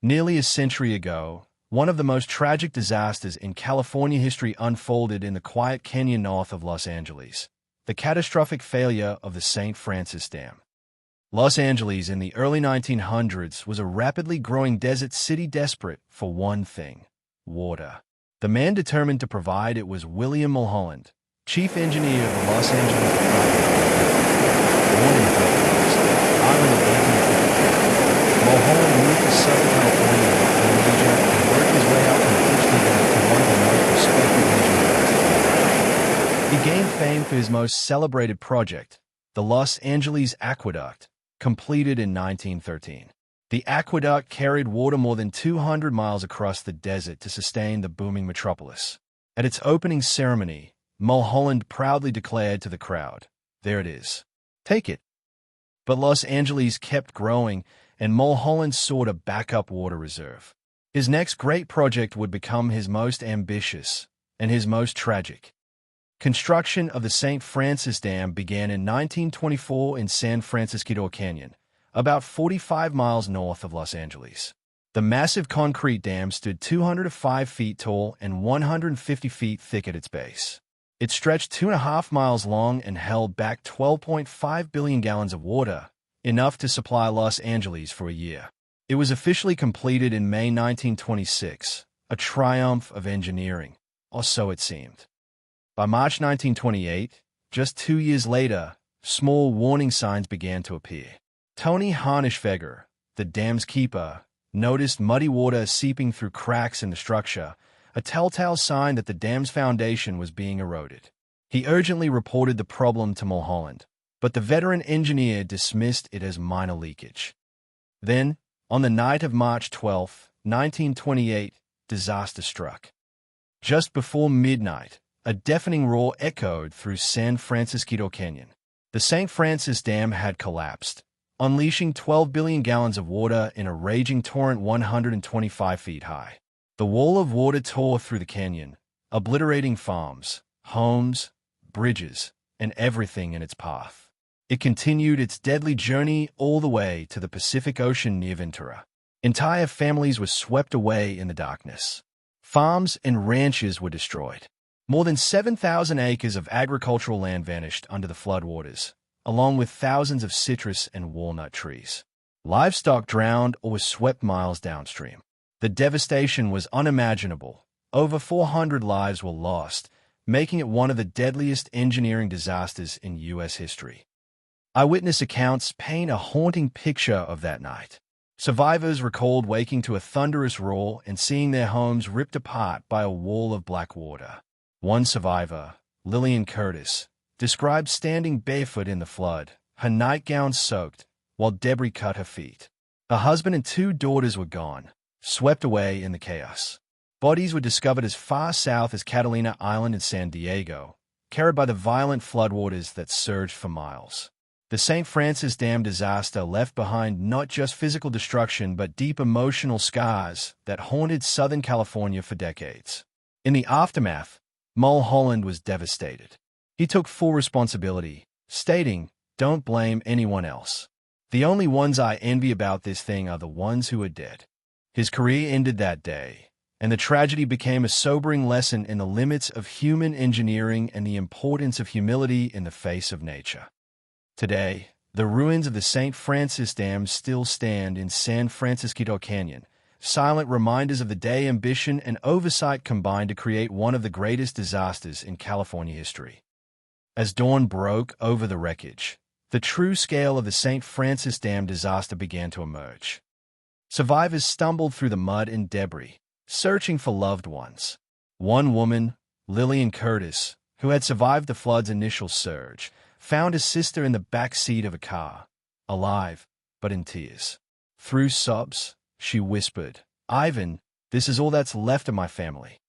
Nearly a century ago, one of the most tragic disasters in California history unfolded in the quiet canyon north of Los Angeles, the catastrophic failure of the St. Francis Dam. Los Angeles in the early 1900s was a rapidly growing desert city desperate for one thing: water. The man determined to provide it was William Mulholland, chief engineer of the Los Angeles Born in the island of 1853, Mulholland moved to Southern California in Asia and worked his way out from Pittsburgh to one of the most respected engineers. He gained fame for his most celebrated project, the Los Angeles Aqueduct, completed in 1913. The aqueduct carried water more than 200 miles across the desert to sustain the booming metropolis. At its opening ceremony, Mulholland proudly declared to the crowd, "There it is. Take it." But Los Angeles kept growing, and Mulholland sought a backup water reserve. His next great project would become his most ambitious and his most tragic. Construction of the St. Francis Dam began in 1924 in San Francisquito Canyon, about 45 miles north of Los Angeles. The massive concrete dam stood 205 feet tall and 150 feet thick at its base. It stretched 2.5 miles long and held back 12.5 billion gallons of water, enough to supply Los Angeles for a year. It was officially completed in May 1926, a triumph of engineering, or so it seemed. By March 1928, just 2 years later, small warning signs began to appear. Tony Harnischweger, the dam's keeper, noticed muddy water seeping through cracks in the structure, a telltale sign that the dam's foundation was being eroded. He urgently reported the problem to Mulholland, but the veteran engineer dismissed it as minor leakage. Then, on the night of March 12, 1928, disaster struck. Just before midnight, a deafening roar echoed through San Francisquito Canyon. The St. Francis Dam had collapsed, unleashing 12 billion gallons of water in a raging torrent 125 feet high. The wall of water tore through the canyon, obliterating farms, homes, bridges, and everything in its path. It continued its deadly journey all the way to the Pacific Ocean near Ventura. Entire families were swept away in the darkness. Farms and ranches were destroyed. More than 7,000 acres of agricultural land vanished under the floodwaters, along with thousands of citrus and walnut trees. Livestock drowned or were swept miles downstream. The devastation was unimaginable. Over 400 lives were lost, making it one of the deadliest engineering disasters in U.S. history. Eyewitness accounts paint a haunting picture of that night. Survivors recalled waking to a thunderous roar and seeing their homes ripped apart by a wall of black water. One survivor, Lillian Curtis, described standing barefoot in the flood, her nightgown soaked, while debris cut her feet. Her husband and 2 daughters were gone, swept away in the chaos. Bodies were discovered as far south as Catalina Island in San Diego, carried by the violent floodwaters that surged for miles. The St. Francis Dam disaster left behind not just physical destruction but deep emotional scars that haunted Southern California for decades. In the aftermath, Mulholland was devastated. He took full responsibility, stating, "Don't blame anyone else. The only ones I envy about this thing are the ones who are dead." His career ended that day, and the tragedy became a sobering lesson in the limits of human engineering and the importance of humility in the face of nature. Today, the ruins of the St. Francis Dam still stand in San Francisquito Canyon, silent reminders of the day ambition and oversight combined to create one of the greatest disasters in California history. As dawn broke over the wreckage, the true scale of the St. Francis Dam disaster began to emerge. Survivors stumbled through the mud and debris, searching for loved ones. One woman, Lillian Curtis, who had survived the flood's initial surge, found his sister in the back seat of a car, alive, but in tears. Through sobs, she whispered, "Ivan, this is all that's left of my family."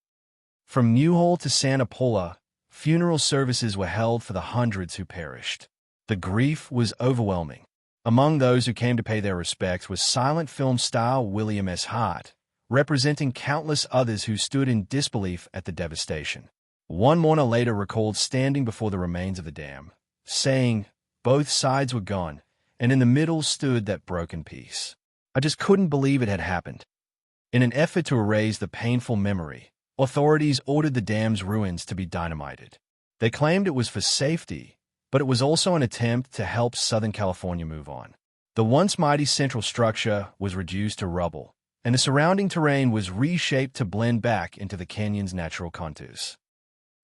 From Newhall to Santa Paula, funeral services were held for the hundreds who perished. The grief was overwhelming. Among those who came to pay their respects was silent film star William S. Hart, representing countless others who stood in disbelief at the devastation. One mourner later recalled standing before the remains of the dam, saying, "Both sides were gone, and in the middle stood that broken piece. I just couldn't believe it had happened." In an effort to erase the painful memory, authorities ordered the dam's ruins to be dynamited. They claimed it was for safety, but it was also an attempt to help Southern California move on. The once mighty central structure was reduced to rubble, and the surrounding terrain was reshaped to blend back into the canyon's natural contours.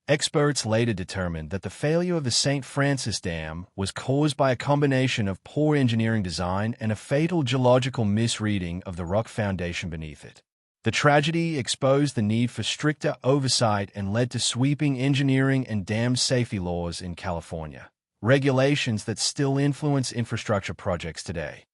Experts later determined that the failure of the St. Francis Dam was caused by a combination of poor engineering design and a fatal geological misreading of the rock foundation beneath it. The tragedy exposed the need for stricter oversight and led to sweeping engineering and dam safety laws in California, regulations that still influence infrastructure projects today.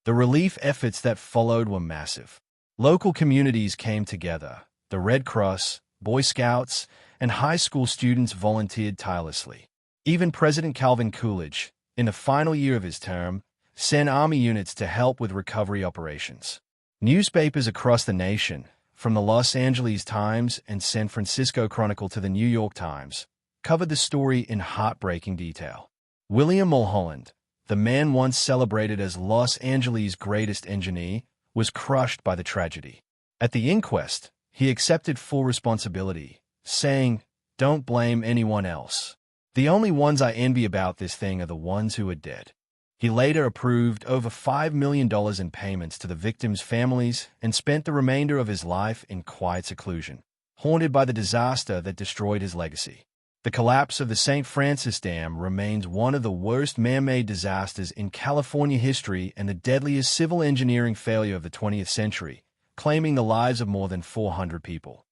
The relief efforts that followed were massive. Local communities came together. The Red Cross, Boy Scouts, and high school students volunteered tirelessly. Even President Calvin Coolidge, in the final year of his term, sent Army units to help with recovery operations. Newspapers across the nation, from the Los Angeles Times and San Francisco Chronicle to the New York Times, covered the story in heartbreaking detail. William Mulholland, the man once celebrated as Los Angeles' greatest engineer, was crushed by the tragedy. At the inquest, he accepted full responsibility, saying, "Don't blame anyone else. The only ones I envy about this thing are the ones who are dead." He later approved over $5 million in payments to the victims' families and spent the remainder of his life in quiet seclusion, haunted by the disaster that destroyed his legacy. The collapse of the St. Francis Dam remains one of the worst man-made disasters in California history and the deadliest civil engineering failure of the 20th century, claiming the lives of more than 400 people.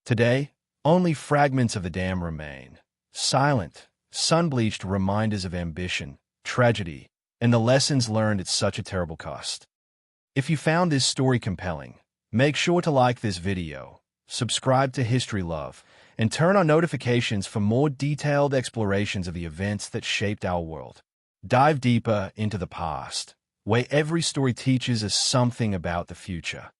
Today, only fragments of the dam remain, silent, sun-bleached reminders of ambition, tragedy, and the lessons learned at such a terrible cost. If you found this story compelling, make sure to like this video, subscribe to History Love, and turn on notifications for more detailed explorations of the events that shaped our world. Dive deeper into the past, where every story teaches us something about the future.